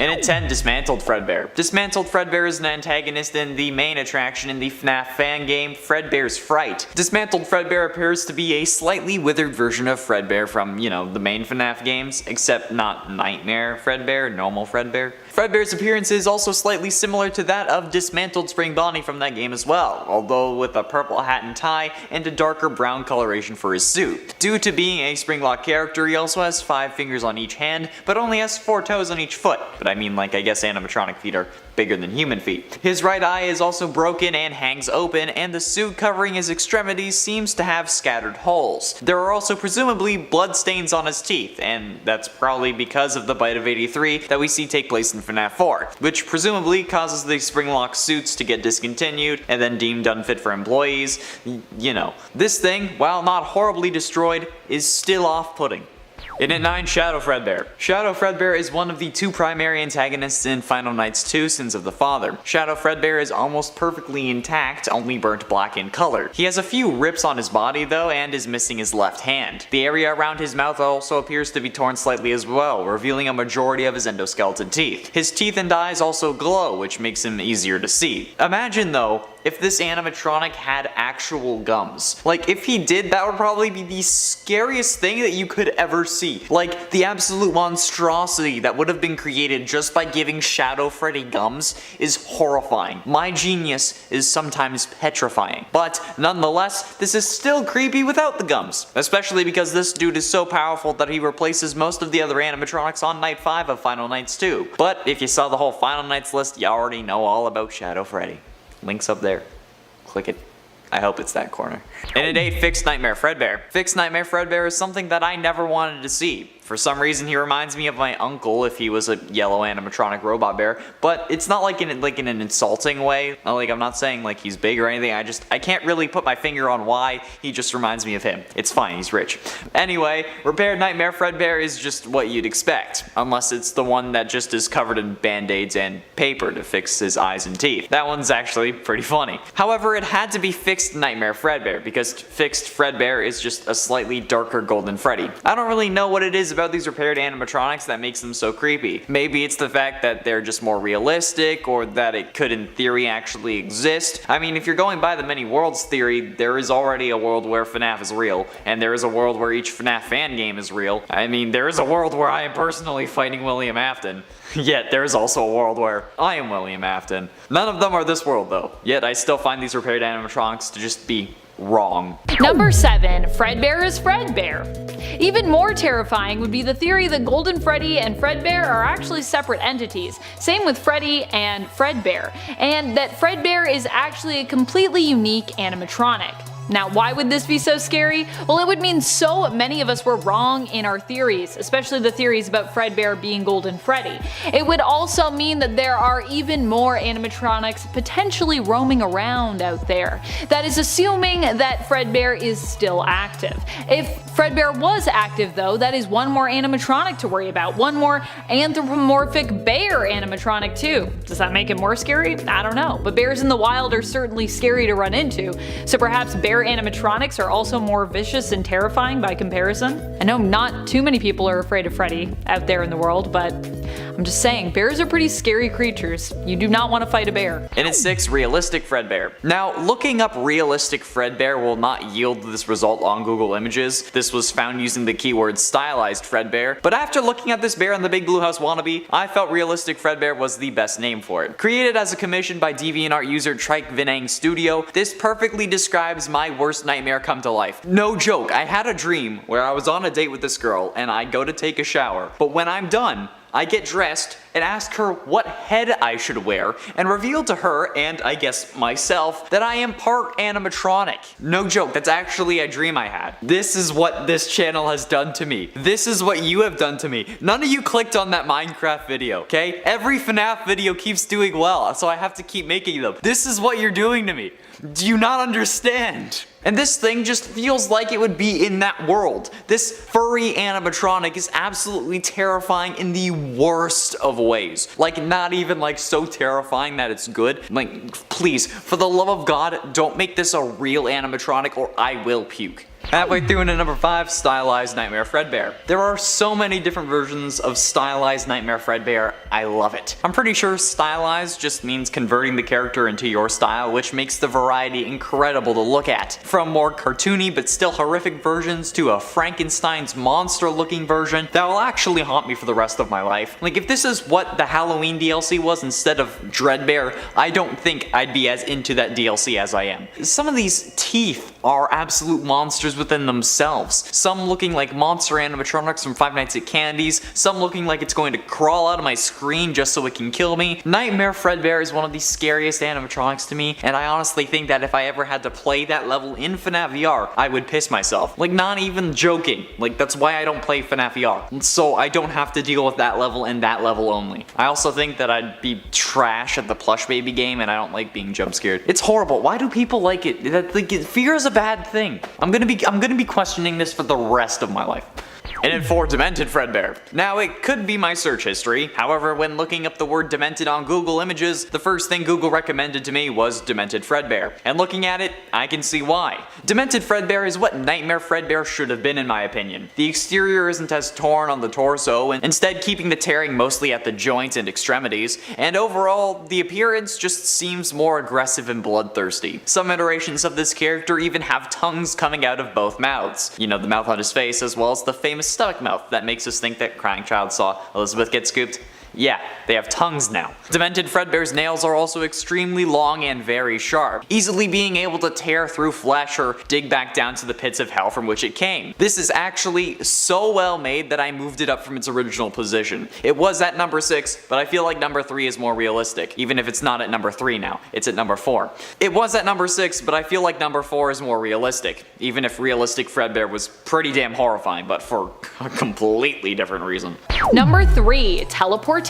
And at 10, Dismantled Fredbear. Dismantled Fredbear is an antagonist and the main attraction in the FNAF fan game Fredbear's Fright. Dismantled Fredbear appears to be a slightly withered version of Fredbear from, the main FNAF games, except not Nightmare Fredbear, normal Fredbear. Fredbear's appearance is also slightly similar to that of Dismantled Spring Bonnie from that game as well, although with a purple hat and tie and a darker brown coloration for his suit. Due to being a Springlock character, he also has 5 fingers on each hand, but only has 4 toes on each foot. But I mean, I guess animatronic feet are bigger than human feet. His right eye is also broken and hangs open, and the suit covering his extremities seems to have scattered holes. There are also presumably blood stains on his teeth, and that's probably because of the bite of 83 that we see take place in FNAF 4, which presumably causes the Springlock suits to get discontinued and then deemed unfit for employees. This thing, while not horribly destroyed, is still off-putting. And at 9, Shadow Fredbear. Shadow Fredbear is one of the 2 primary antagonists in Final Nights 2 Sins of the Father. Shadow Fredbear is almost perfectly intact, only burnt black in color. He has a few rips on his body though, and is missing his left hand. The area around his mouth also appears to be torn slightly as well, revealing a majority of his endoskeleton teeth. His teeth and eyes also glow, which makes him easier to see. Imagine though, if this animatronic had actual gums. If he did, that would probably be the scariest thing that you could ever see. The absolute monstrosity that would have been created just by giving Shadow Freddy gums is horrifying. My genius is sometimes petrifying. But nonetheless, this is still creepy without the gums. Especially because this dude is so powerful that he replaces most of the other animatronics on Night 5 of Final Nights 2. But if you saw the whole Final Nights list, you already know all about Shadow Freddy. Link's up there. Click it. I hope it's that corner. And at 8, Fixed Nightmare Fredbear. Fixed Nightmare Fredbear is something that I never wanted to see. For some reason, he reminds me of my uncle if he was a yellow animatronic robot bear, but it's not in an insulting way. I'm not saying he's big or anything. I can't really put my finger on why. He just reminds me of him. It's fine, he's rich. Anyway, Repaired Nightmare Fredbear is just what you'd expect, unless it's the one that just is covered in band-aids and paper to fix his eyes and teeth. That one's actually pretty funny. However, it had to be Fixed Nightmare Fredbear because Fixed Fredbear is just a slightly darker Golden Freddy. I don't really know what it is about these repaired animatronics that makes them so creepy. Maybe it's the fact that they're just more realistic, or that it could in theory actually exist. I mean, if you're going by the many worlds theory, there is already a world where FNAF is real, and there is a world where each FNAF fan game is real. I mean, there is a world where I am personally fighting William Afton. Yet there is also a world where I am William Afton. None of them are this world though. Yet I still find these repaired animatronics to just be wrong. Number 7. Fredbear is Fredbear. Even more terrifying would be the theory that Golden Freddy and Fredbear are actually separate entities. Same with Freddy and Fredbear. And that Fredbear is actually a completely unique animatronic. Now, why would this be so scary? Well, it would mean so many of us were wrong in our theories, especially the theories about Fredbear being Golden Freddy. It would also mean that there are even more animatronics potentially roaming around out there. That is assuming that Fredbear is still active. If Fredbear was active though, that is one more animatronic to worry about, one more anthropomorphic bear animatronic too. Does that make it more scary? I don't know, but bears in the wild are certainly scary to run into, so perhaps bear animatronics are also more vicious and terrifying by comparison. I know not too many people are afraid of Freddy out there in the world, but I'm just saying, bears are pretty scary creatures. You do not want to fight a bear. And at 6, Realistic Fredbear. Now, looking up Realistic Fredbear will not yield this result on Google Images. This was found using the keyword Stylized Fredbear, but after looking at this bear on the Big Blue House wannabe, I felt Realistic Fredbear was the best name for it. Created as a commission by DeviantArt user Trike Vinang Studio, this perfectly describes my worst nightmare come to life. No joke, I had a dream where I was on a date with this girl and I go to take a shower, but when I'm done, I get dressed and ask her what head I should wear, and reveal to her, and I guess myself, that I am part animatronic. No joke, that's actually a dream I had. This is what this channel has done to me. This is what you have done to me. None of you clicked on that Minecraft video, okay? Every FNAF video keeps doing well, so I have to keep making them. This is what you're doing to me. Do you not understand? And this thing just feels like it would be in that world. This furry animatronic is absolutely terrifying in the worst of ways. Like, not even like so terrifying that it's good. Like, please, for the love of God, don't make this a real animatronic or I will puke. Halfway through into number 5, stylized Nightmare Fredbear. There are so many different versions of stylized Nightmare Fredbear, I love it. I'm pretty sure stylized just means converting the character into your style, which makes the variety incredible to look at. From more cartoony but still horrific versions to a Frankenstein's monster looking version that will actually haunt me for the rest of my life. Like if this is what the Halloween DLC was instead of Dreadbear, I don't think I'd be as into that DLC as I am. Some of these teeth are absolute monsters within themselves. Some looking like monster animatronics from Five Nights at Candy's, some looking like it's going to crawl out of my screen just so it can kill me. Nightmare Fredbear is one of the scariest animatronics to me, and I honestly think that if I ever had to play that level in FNAF VR, I would piss myself. Like, not even joking. Like, that's why I don't play FNAF VR. So I don't have to deal with that level and that level only. I also think that I'd be trash at the plush baby game, and I don't like being jump scared. It's horrible. Why do people like it? Fear is a bad thing. I'm gonna be questioning this for the rest of my life. And then for Demented Fredbear. Now it could be my search history, however when looking up the word Demented on Google Images, the first thing Google recommended to me was Demented Fredbear. And looking at it, I can see why. Demented Fredbear is what Nightmare Fredbear should have been in my opinion. The exterior isn't as torn on the torso, and instead keeping the tearing mostly at the joints and extremities, and overall, the appearance just seems more aggressive and bloodthirsty. Some iterations of this character even have tongues coming out of both mouths. You know, the mouth on his face as well as the famous stomach mouth that makes us think that Crying Child saw Elizabeth get scooped. Yeah, they have tongues now. Demented Fredbear's nails are also extremely long and very sharp, easily being able to tear through flesh or dig back down to the pits of hell from which it came. This is actually so well made that I moved it up from its original position. It was at number 6, but I feel like number 3 is more realistic, even if it's not at number 3 now, it's at number 4. It was at number 6, but I feel like number 4 is more realistic, even if realistic Fredbear was pretty damn horrifying, but for a completely different reason. Number 3, Teleportation.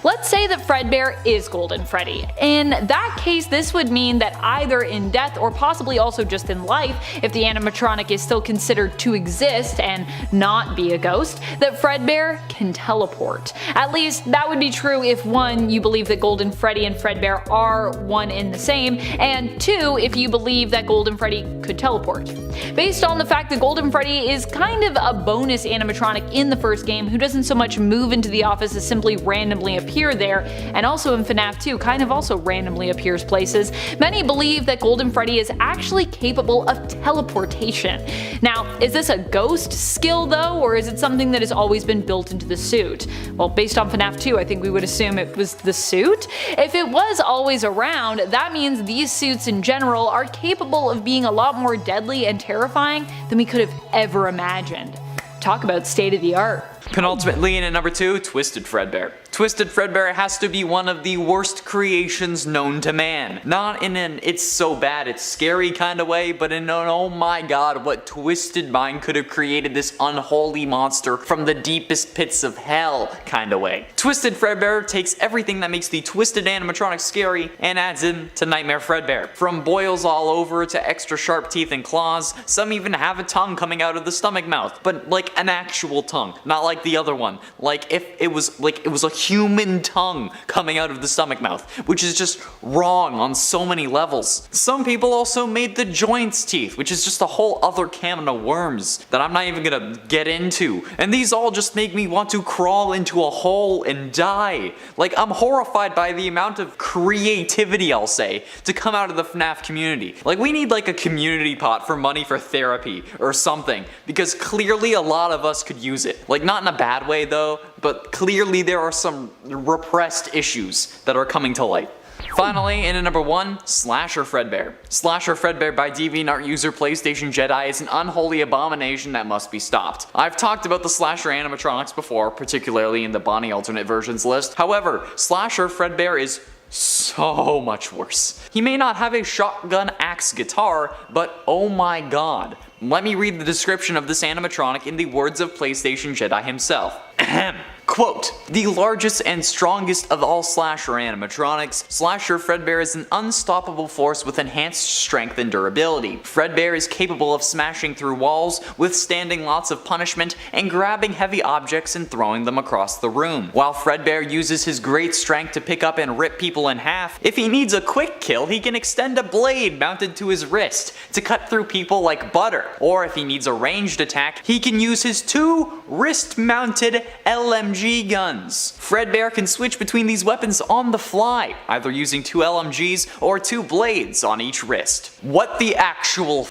Let's say that Fredbear is Golden Freddy. In that case, this would mean that either in death or possibly also just in life, if the animatronic is still considered to exist and not be a ghost, that Fredbear can teleport. At least that would be true if 1, you believe that Golden Freddy and Fredbear are one in the same, and 2, if you believe that Golden Freddy could teleport. Based on the fact that Golden Freddy is kind of a bonus animatronic in the first game who doesn't so much move into the office as simply randomly appear there, and also in FNAF 2 kind of also randomly appears places, many believe that Golden Freddy is actually capable of teleportation. Now, is this a ghost skill though, or is it something that has always been built into the suit? Well, based on FNAF 2, I think we would assume it was the suit. If it was always around, that means these suits in general are capable of being a lot more deadly and terrifying than we could have ever imagined. Talk about state of the art. Penultimately in at number 2, Twisted Fredbear. Twisted Fredbear has to be one of the worst creations known to man. Not in an it's so bad it's scary kind of way, but in an oh my god what twisted mind could have created this unholy monster from the deepest pits of hell kind of way. Twisted Fredbear takes everything that makes the twisted animatronic scary and adds in to Nightmare Fredbear. From boils all over to extra sharp teeth and claws, some even have a tongue coming out of the stomach mouth, but like an actual tongue, not like the other one. Like if it was a human tongue coming out of the stomach mouth, which is just wrong on so many levels. Some people also made the joints teeth, which is just a whole other can of worms that I'm not even gonna get into. And these all just make me want to crawl into a hole and die. Like, I'm horrified by the amount of creativity, I'll say, to come out of the FNAF community. Like, we need like a community pot for money for therapy or something, because clearly a lot of us could use it. Like, not in a bad way though, but clearly there are some repressed issues that are coming to light. Finally, in at number 1, Slasher Fredbear. Slasher Fredbear by DeviantArt user PlayStation Jedi is an unholy abomination that must be stopped. I've talked about the Slasher animatronics before, particularly in the Bonnie alternate versions list. However, Slasher Fredbear is so much worse. He may not have a shotgun axe guitar, but oh my god. Let me read the description of this animatronic in the words of PlayStation Jedi himself. Ahem. Quote, "The largest and strongest of all slasher animatronics, Slasher Fredbear is an unstoppable force with enhanced strength and durability. Fredbear is capable of smashing through walls, withstanding lots of punishment, and grabbing heavy objects and throwing them across the room. While Fredbear uses his great strength to pick up and rip people in half, if he needs a quick kill, he can extend a blade mounted to his wrist to cut through people like butter. Or if he needs a ranged attack, he can use his 2 wrist-mounted LMG guns. Fredbear can switch between these weapons on the fly, either using 2 LMGs or 2 blades on each wrist." What the actual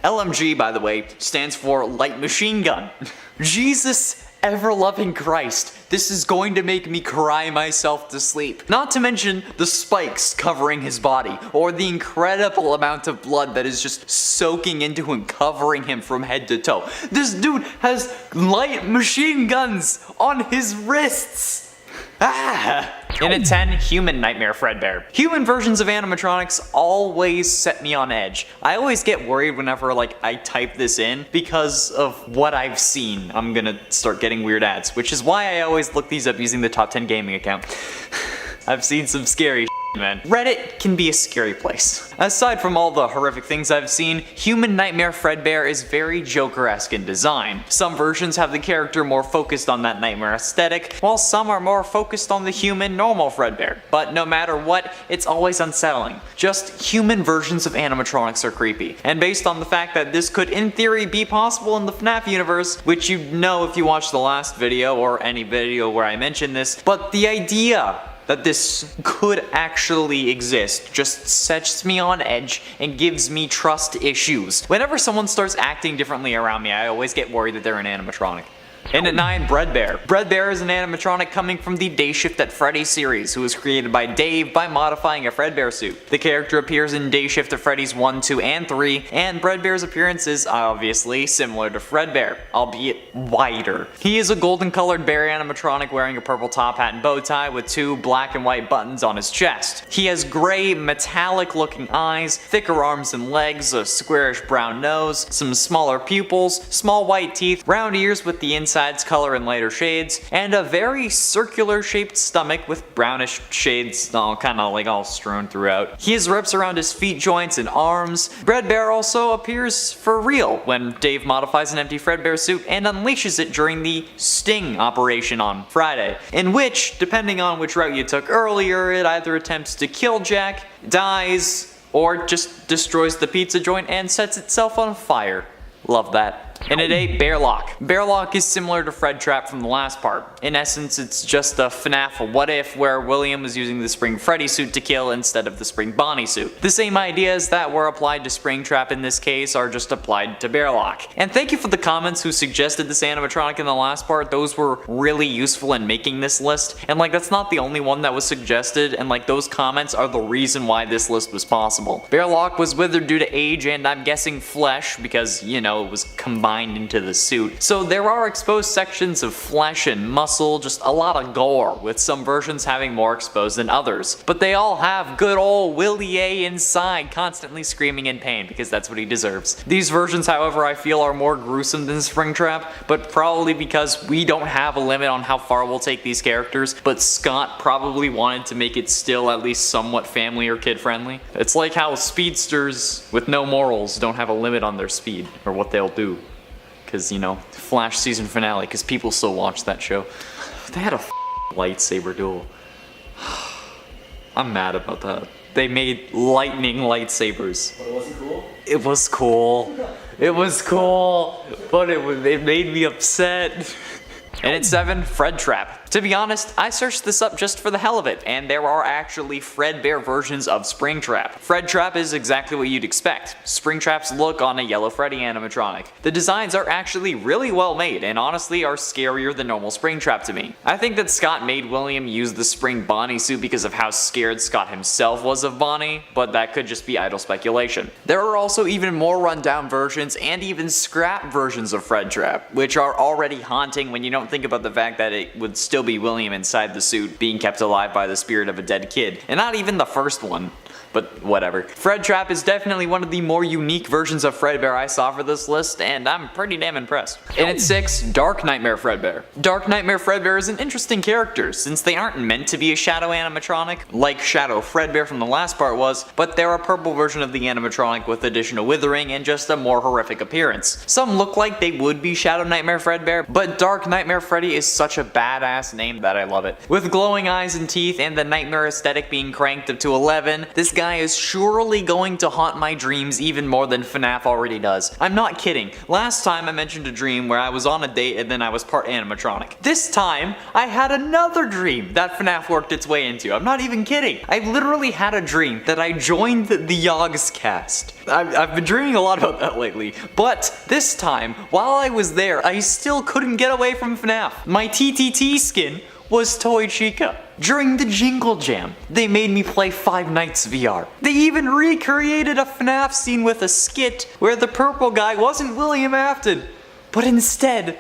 LMG, by the way, stands for light machine gun. Jesus ever-loving Christ, this is going to make me cry myself to sleep. Not to mention the spikes covering his body, or the incredible amount of blood that is just soaking into him, covering him from head to toe. This dude has light machine guns on his wrists. And at 10, Human Nightmare Fredbear. Human versions of animatronics always set me on edge. I always get worried whenever I type this in because of what I've seen. I'm gonna start getting weird ads, which is why I always look these up using the Top 10 Gaming account. I've seen some scary man. Reddit can be a scary place. Aside from all the horrific things I've seen, Human Nightmare Fredbear is very Joker-esque in design. Some versions have the character more focused on that nightmare aesthetic, while some are more focused on the human normal Fredbear. But no matter what, it's always unsettling. Just human versions of animatronics are creepy. And based on the fact that this could in theory be possible in the FNAF universe, which you know if you watch the last video or any video where I mention this, but the idea that this could actually exist just sets me on edge and gives me trust issues. Whenever someone starts acting differently around me, I always get worried that they're an animatronic. And at 9, Fredbear. Fredbear is an animatronic coming from the Day Shift at Freddy series, who was created by Dave by modifying a Fredbear suit. The character appears in Day Shift at Freddy's 1, 2, and 3, and Fredbear's appearance is obviously similar to Fredbear, albeit wider. He is a golden colored bear animatronic wearing a purple top hat and bow tie with 2 black and white buttons on his chest. He has gray, metallic looking eyes, thicker arms and legs, a squarish brown nose, some smaller pupils, small white teeth, round ears with the inside color in lighter shades, and a very circular shaped stomach with brownish shades all strewn throughout. He has rips around his feet joints and arms. Fredbear also appears for real when Dave modifies an empty Fredbear suit and unleashes it during the Sting operation on Friday, in which, depending on which route you took earlier, it either attempts to kill Jack, dies, or just destroys the pizza joint and sets itself on fire. Love that. And at 8, Bearlock. Bearlock is similar to Fredtrap from the last part. In essence, it's just a FNAF what if where William was using the Spring Freddy suit to kill instead of the Spring Bonnie suit. The same ideas that were applied to Springtrap in this case are just applied to Bearlock. And thank you for the comments who suggested this animatronic in the last part. Those were really useful in making this list. And that's not the only one that was suggested, and those comments are the reason why this list was possible. Bearlock was withered due to age and I'm guessing flesh because, it was combined into the suit. So there are exposed sections of flesh and muscle, just a lot of gore, with some versions having more exposed than others. But they all have good old Willie A inside, constantly screaming in pain, because that's what he deserves. These versions, however, I feel are more gruesome than Springtrap, but probably because we don't have a limit on how far we'll take these characters, but Scott probably wanted to make it still at least somewhat family or kid friendly. It's like how speedsters with no morals don't have a limit on their speed, or what they'll do. Because, Flash season finale, because people still watch that show. They had a lightsaber duel. I'm mad about that. They made lightning lightsabers. But it wasn't cool? It was cool. It was cool, but it made me upset. And at 7, Fredtrap. To be honest, I searched this up just for the hell of it, and there are actually Fredbear versions of Springtrap. Fredtrap is exactly what you'd expect. Springtrap's look on a yellow Freddy animatronic. The designs are actually really well made, and honestly are scarier than normal Springtrap to me. I think that Scott made William use the Spring Bonnie suit because of how scared Scott himself was of Bonnie, but that could just be idle speculation. There are also even more rundown versions and even scrap versions of Fredtrap, which are already haunting when you don't think about the fact that it would still be William inside the suit being kept alive by the spirit of a dead kid. And not even the first one. but whatever. Fredtrap is definitely one of the more unique versions of Fredbear I saw for this list, and I'm pretty damn impressed. And at 6, Dark Nightmare Fredbear. Dark Nightmare Fredbear is an interesting character, since they aren't meant to be a shadow animatronic, like Shadow Fredbear from the last part was, but they're a purple version of the animatronic with additional withering and just a more horrific appearance. Some look like they would be Shadow Nightmare Fredbear, but Dark Nightmare Freddy is such a badass name that I love it. With glowing eyes and teeth and the nightmare aesthetic being cranked up to 11, this guy is surely going to haunt my dreams even more than FNAF already does. I'm not kidding. Last time I mentioned a dream where I was on a date and then I was part animatronic. This time, I had another dream that FNAF worked its way into. I'm not even kidding. I literally had a dream that I joined the Yogs cast. I've been dreaming a lot about that lately, but this time, while I was there, I still couldn't get away from FNAF. My TTT skin was Toy Chica. During the Jingle Jam, they made me play Five Nights VR. They even recreated a FNAF scene with a skit where the purple guy wasn't William Afton, but instead,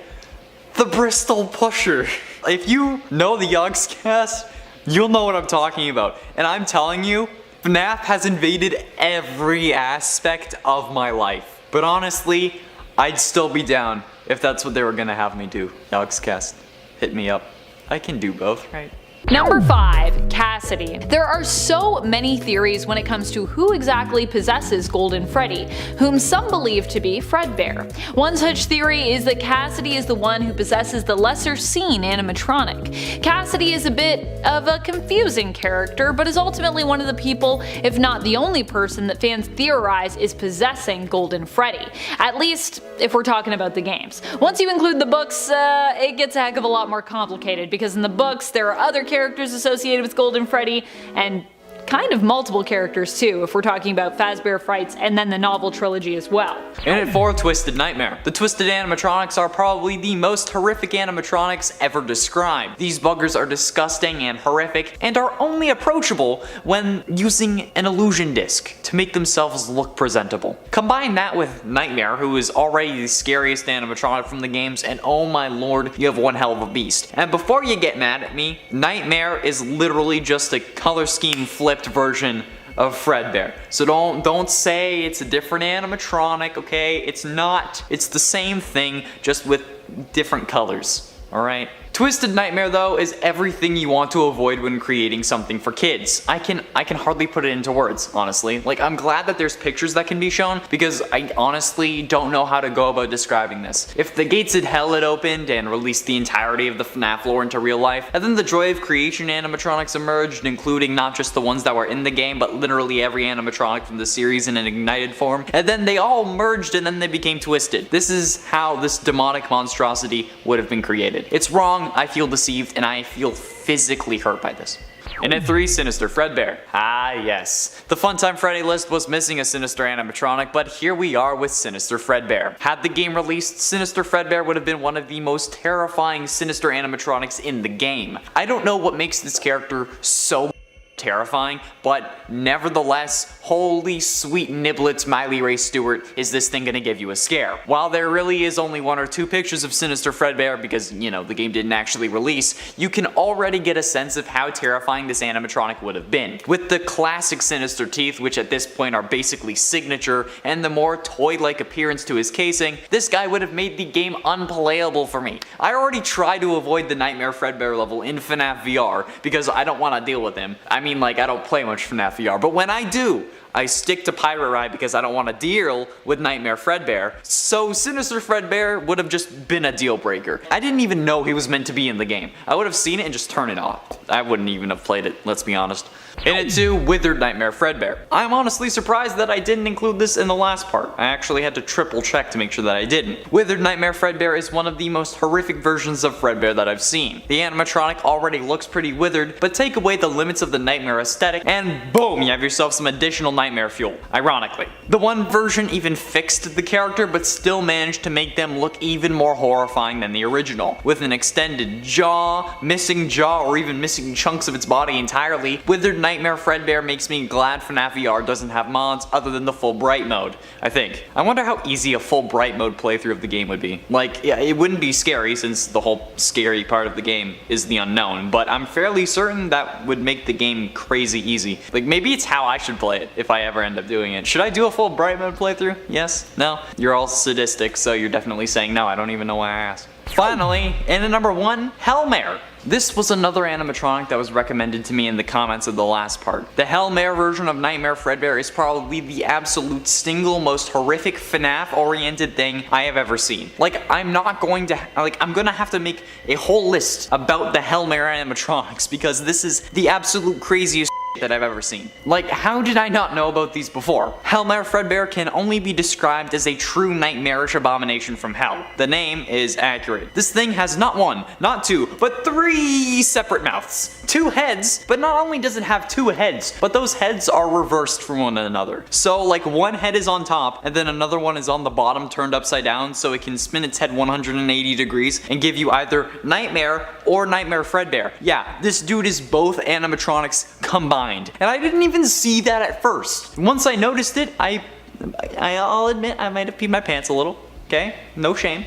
the Bristol Pusher. If you know the Yogs cast, you'll know what I'm talking about. And I'm telling you, FNAF has invaded every aspect of my life. But honestly, I'd still be down if that's what they were gonna have me do. Yogs cast, hit me up. I can do both, right? Number 5, Cassidy. There are so many theories when it comes to who exactly possesses Golden Freddy, whom some believe to be Fredbear. One such theory is that Cassidy is the one who possesses the lesser seen animatronic. Cassidy is a bit of a confusing character, but is ultimately one of the people, if not the only person, that fans theorize is possessing Golden Freddy. At least, if we're talking about the games. Once you include the books, it gets a heck of a lot more complicated, because in the books there are other characters associated with Golden Freddy, and kind of multiple characters too, if we're talking about Fazbear Frights and then the novel trilogy as well. And at 4, Twisted Nightmare. The Twisted animatronics are probably the most horrific animatronics ever described. These buggers are disgusting and horrific, and are only approachable when using an illusion disc to make themselves look presentable. Combine that with Nightmare, who is already the scariest animatronic from the games, and oh my lord, you have one hell of a beast. And before you get mad at me, Nightmare is literally just a color scheme flipped version of Fredbear. So don't say it's a different animatronic, okay? It's not. It's the same thing, just with different colors, alright? Twisted Nightmare though is everything you want to avoid when creating something for kids. I can hardly put it into words, honestly. Like, I'm glad that there's pictures that can be shown, because I honestly don't know how to go about describing this. If the gates of hell had opened and released the entirety of the FNAF lore into real life, and then the Joy of Creation animatronics emerged, including not just the ones that were in the game, but literally every animatronic from the series in an ignited form, and then they all merged and then they became twisted. This is how this demonic monstrosity would have been created. It's wrong, I feel deceived, and I feel physically hurt by this. And at 3, Sinister Fredbear. Ah yes. The Funtime Freddy list was missing a Sinister animatronic, but here we are with Sinister Fredbear. Had the game released, Sinister Fredbear would have been one of the most terrifying Sinister animatronics in the game. I don't know what makes this character so terrifying, but nevertheless, holy sweet niblets, Miley Ray Stewart, is this thing gonna give you a scare? While there really is only 1 or 2 pictures of Sinister Fredbear, because, you know, the game didn't actually release, you can already get a sense of how terrifying this animatronic would have been. With the classic Sinister teeth, which at this point are basically signature, and the more toy-like appearance to his casing, this guy would have made the game unplayable for me. I already try to avoid the Nightmare Fredbear level in FNAF VR, because I don't want to deal with him. I mean, like, I don't play much FNAF VR, but when I do, I stick to Pirate Ride because I don't want to deal with Nightmare Fredbear, so Sinister Fredbear would have just been a deal breaker. I didn't even know he was meant to be in the game. I would have seen it and just turned it off. I wouldn't even have played it, let's be honest. And at 2, Withered Nightmare Fredbear. I'm honestly surprised that I didn't include this in the last part. I actually had to triple check to make sure that I didn't. Withered Nightmare Fredbear is one of the most horrific versions of Fredbear that I've seen. The animatronic already looks pretty withered, but take away the limits of the Nightmare aesthetic, and boom, you have yourself some additional nightmare fuel, ironically. The one version even fixed the character but still managed to make them look even more horrifying than the original, with an extended jaw, missing jaw, or even missing chunks of its body entirely. Withered Nightmare Fredbear makes me glad FNAF VR doesn't have mods other than the full bright mode, I think. I wonder how easy a full bright mode playthrough of the game would be. Like, yeah, it wouldn't be scary since the whole scary part of the game is the unknown, but I'm fairly certain that would make the game crazy easy. Like, maybe it's how I should play it if I ever end up doing it. Should I do a full bright mode playthrough? Yes? No? You're all sadistic, so you're definitely saying no. I don't even know why I asked. Finally, in at number 1, Hellmare. This was another animatronic that was recommended to me in the comments of the last part. The Hellmare version of Nightmare Fredbear is probably the absolute single most horrific FNAF oriented thing I have ever seen. Like, I'm gonna have to make a whole list about the Hellmare animatronics because this is the absolute craziest that I've ever seen. Like, how did I not know about these before? Hellmare Fredbear can only be described as a true nightmarish abomination from hell. The name is accurate. This thing has not 1, not 2, but 3 separate mouths. 2 heads, but not only does it have 2 heads, but those heads are reversed from one another. So like one head is on top, and then another one is on the bottom turned upside down so it can spin its head 180 degrees and give you either Nightmare or Nightmare Fredbear. Yeah, this dude is both animatronics combined. And I didn't even see that at first. Once I noticed it, I'll admit I might have peed my pants a little. Okay? No shame.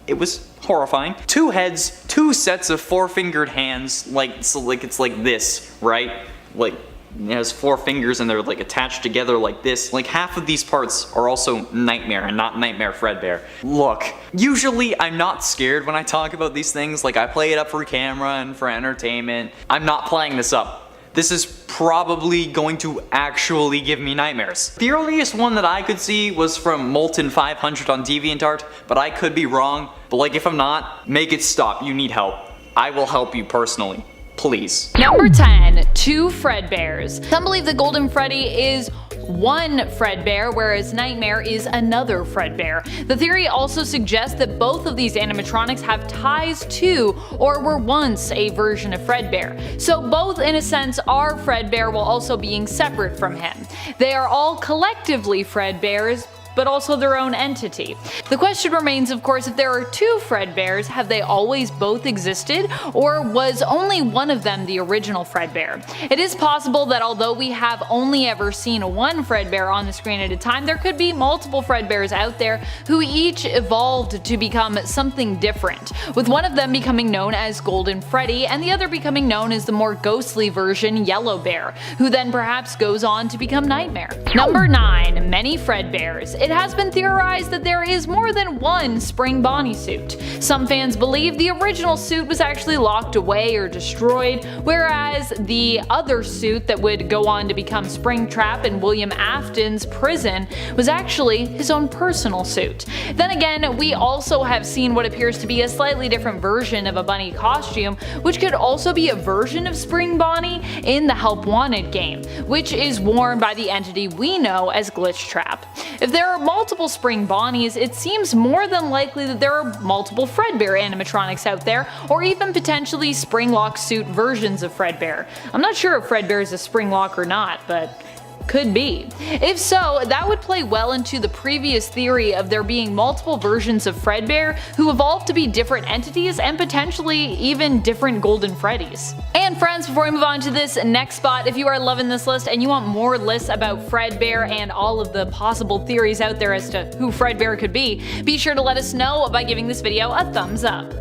It was horrifying. 2 heads, 2 sets of 4-fingered hands, it's like this, right? Like, it has 4 fingers and they're like attached together like this. Like, half of these parts are also Nightmare and not Nightmare Fredbear. Look, usually I'm not scared when I talk about these things. Like, I play it up for camera and for entertainment. I'm not playing this up. This is probably going to actually give me nightmares. The earliest one that I could see was from Molten 500 on DeviantArt, but I could be wrong. But like, if I'm not, make it stop. You need help. I will help you personally. Please. Number 10, 2 Fredbears. Some believe the Golden Freddy is one Fredbear, whereas Nightmare is another Fredbear. The theory also suggests that both of these animatronics have ties to, or were once, a version of Fredbear. So both, in a sense, are Fredbear while also being separate from him. They are all collectively Fredbears, but also their own entity. The question remains, of course, if there are 2 Fredbears, have they always both existed, or was only one of them the original Fredbear? It is possible that although we have only ever seen one Fredbear on the screen at a time, there could be multiple Fredbears out there who each evolved to become something different, with one of them becoming known as Golden Freddy and the other becoming known as the more ghostly version Yellow Bear, who then perhaps goes on to become Nightmare. Number 9, many Fredbears. It has been theorized that there is more than one Spring Bonnie suit. Some fans believe the original suit was actually locked away or destroyed, whereas the other suit that would go on to become Springtrap in William Afton's prison was actually his own personal suit. Then again, we also have seen what appears to be a slightly different version of a bunny costume, which could also be a version of Spring Bonnie in the Help Wanted game, which is worn by the entity we know as Glitchtrap. If there are multiple Spring Bonnies, it seems more than likely that there are multiple Fredbear animatronics out there, or even potentially Springlock suit versions of Fredbear. I'm not sure if Fredbear is a Springlock or not, but could be. If so, that would play well into the previous theory of there being multiple versions of Fredbear who evolved to be different entities and potentially even different Golden Freddys. And friends, before we move on to this next spot, if you are loving this list and you want more lists about Fredbear and all of the possible theories out there as to who Fredbear could be sure to let us know by giving this video a thumbs up.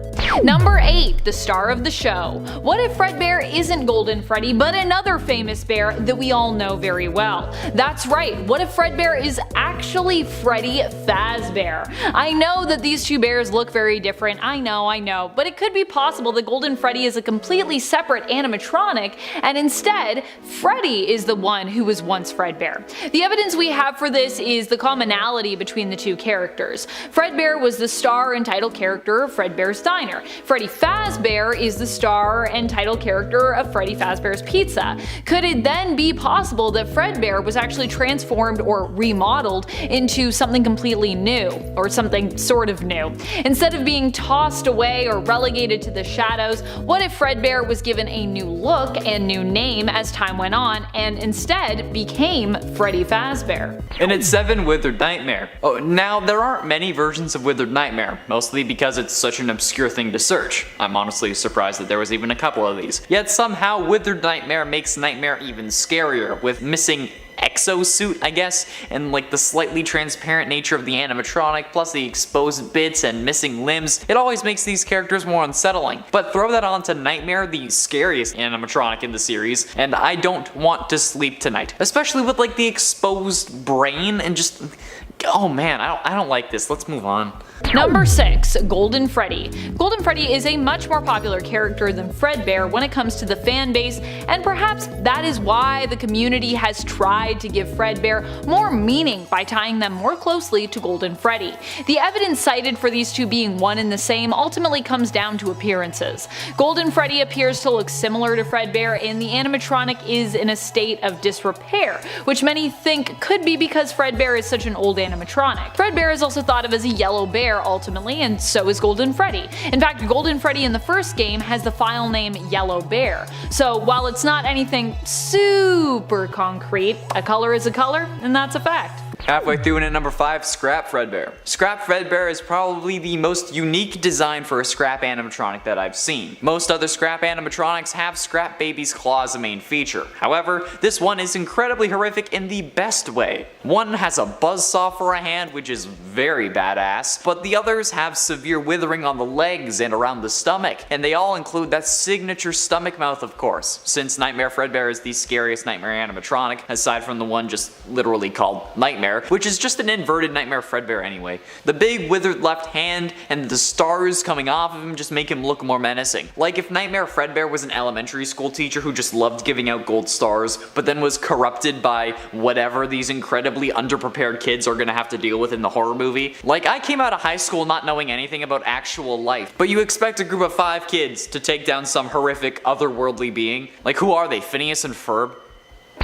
Number 8, the star of the show. What if Fredbear isn't Golden Freddy, but another famous bear that we all know very well? That's right, what if Fredbear is actually Freddy Fazbear? I know that these two bears look very different, I know, but it could be possible that Golden Freddy is a completely separate animatronic, and instead, Freddy is the one who was once Fredbear. The evidence we have for this is the commonality between the two characters. Fredbear was the star and title character of Fredbear's Diner. designer. Freddy Fazbear is the star and title character of Freddy Fazbear's Pizza. Could it then be possible that Fredbear was actually transformed or remodeled into something completely new, or something sort of new? Instead of being tossed away or relegated to the shadows, what if Fredbear was given a new look and new name as time went on, and instead became Freddy Fazbear? And at 7, Withered Nightmare. Oh, now there aren't many versions of Withered Nightmare, mostly because it's such an obscure thing to search. I'm honestly surprised that there was even a couple of these. Yet somehow Withered Nightmare makes Nightmare even scarier, with missing exosuit, I guess, and like the slightly transparent nature of the animatronic, plus the exposed bits and missing limbs. It always makes these characters more unsettling. But throw that onto Nightmare, the scariest animatronic in the series, and I don't want to sleep tonight. Especially with like the exposed brain and just, oh man, I don't like this. Let's move on. Number 6. Golden Freddy. Golden Freddy is a much more popular character than Fredbear when it comes to the fan base, and perhaps that is why the community has tried to give Fredbear more meaning by tying them more closely to Golden Freddy. The evidence cited for these two being one and the same ultimately comes down to appearances. Golden Freddy appears to look similar to Fredbear, and the animatronic is in a state of disrepair, which many think could be because Fredbear is such an old animatronic. Fredbear is also thought of as a yellow bear ultimately, and so is Golden Freddy. In fact, Golden Freddy in the first game has the file name Yellow Bear, so while it's not anything super concrete, a color is a color, and that's a fact. Halfway through, and at number 5, Scrap Fredbear. Scrap Fredbear is probably the most unique design for a scrap animatronic that I've seen. Most other scrap animatronics have Scrap Baby's claw as a main feature. However, this one is incredibly horrific in the best way. One has a buzzsaw for a hand, which is very badass, but the others have severe withering on the legs and around the stomach, and they all include that signature stomach mouth, of course, since Nightmare Fredbear is the scariest nightmare animatronic, aside from the one just literally called Nightmare, which is just an inverted Nightmare Fredbear anyway. The big withered left hand and the stars coming off of him just make him look more menacing. Like if Nightmare Fredbear was an elementary school teacher who just loved giving out gold stars, but then was corrupted by whatever these incredibly underprepared kids are gonna have to deal with in the horror movie. Like, I came out of high school not knowing anything about actual life, but you expect a group of 5 kids to take down some horrific otherworldly being? Like, who are they, Phineas and Ferb?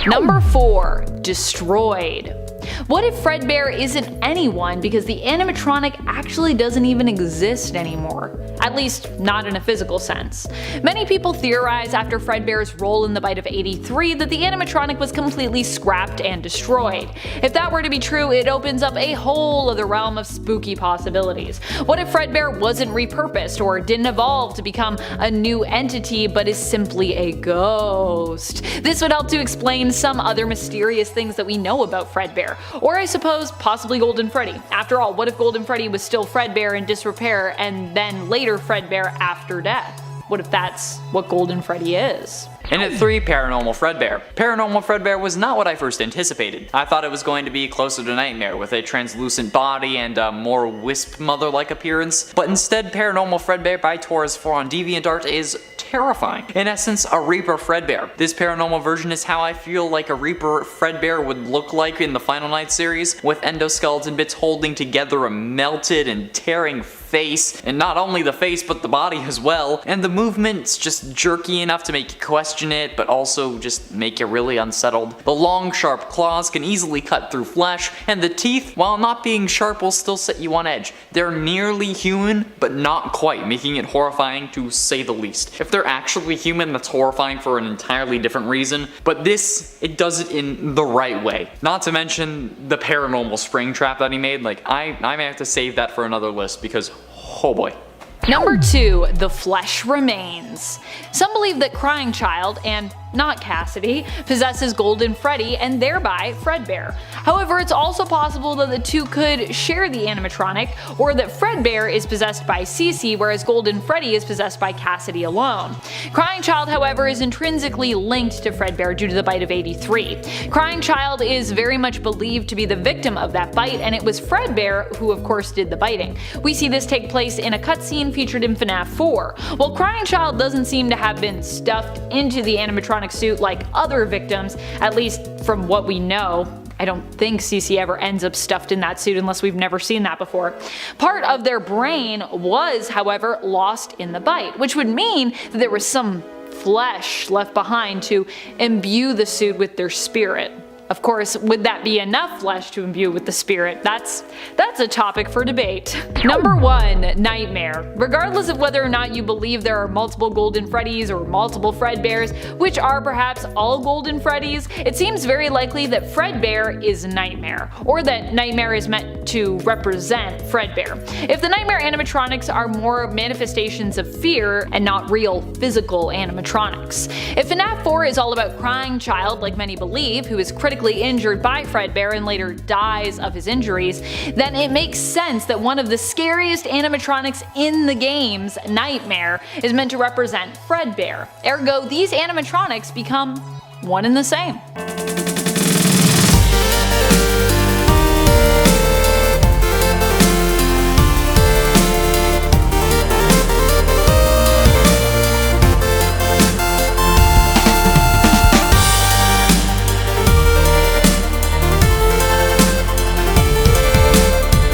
Number 4. Destroyed. What if Fredbear isn't anyone because the animatronic actually doesn't even exist anymore? At least, not in a physical sense. Many people theorize after Fredbear's role in the Bite of 83 that the animatronic was completely scrapped and destroyed. If that were to be true, it opens up a whole other realm of spooky possibilities. What if Fredbear wasn't repurposed or didn't evolve to become a new entity but is simply a ghost? This would help to explain some other mysterious things that we know about Fredbear. Or I suppose possibly Golden Freddy. After all, what if Golden Freddy was still Fredbear in disrepair and then later Fredbear after death? What if that's what Golden Freddy is? And at 3, Paranormal Fredbear. Paranormal Fredbear was not what I first anticipated. I thought it was going to be closer to Nightmare, with a translucent body and a more Wisp Mother-like appearance, but instead Paranormal Fredbear by Taurus4 on DeviantArt is terrifying. In essence, a Reaper Fredbear. This paranormal version is how I feel like a Reaper Fredbear would look like in the Final Night series, with endoskeleton bits holding together a melted and tearing face, and not only the face but the body as well, and the movement's just jerky enough to make you question it, but also just make you really unsettled. The long, sharp claws can easily cut through flesh, and the teeth, while not being sharp, will still set you on edge. They're nearly human, but not quite, making it horrifying to say the least. If they're actually human, that's horrifying for an entirely different reason, but this, it does it in the right way. Not to mention the paranormal Springtrap that he made. Like, I may have to save that for another list because, oh boy. Number 2. The Flesh Remains. Some believe that Crying Child, and not Cassidy, possesses Golden Freddy and thereby Fredbear. However, it's also possible that the two could share the animatronic, or that Fredbear is possessed by Cece whereas Golden Freddy is possessed by Cassidy alone. Crying Child, however, is intrinsically linked to Fredbear due to the Bite of 83. Crying Child is very much believed to be the victim of that bite, and it was Fredbear who of course did the biting. We see this take place in a cutscene featured in FNAF 4. While Crying Child doesn't seem to have been stuffed into the animatronic suit like other victims, at least from what we know, I don't think CC ever ends up stuffed in that suit unless we've never seen that before. Part of their brain was, however, lost in the bite, which would mean that there was some flesh left behind to imbue the suit with their spirit. Of course, would that be enough flesh to imbue with the spirit? That's a topic for debate. Number 1. Nightmare. Regardless of whether or not you believe there are multiple Golden Freddys or multiple Fredbears, which are perhaps all Golden Freddys, it seems very likely that Fredbear is Nightmare, or that Nightmare is meant to represent Fredbear. If the Nightmare animatronics are more manifestations of fear and not real physical animatronics. If FNAF 4 is all about crying child, like many believe, who is critically injured by Fredbear and later dies of his injuries, then it makes sense that one of the scariest animatronics in the games, Nightmare, is meant to represent Fredbear. Ergo, these animatronics become one and the same.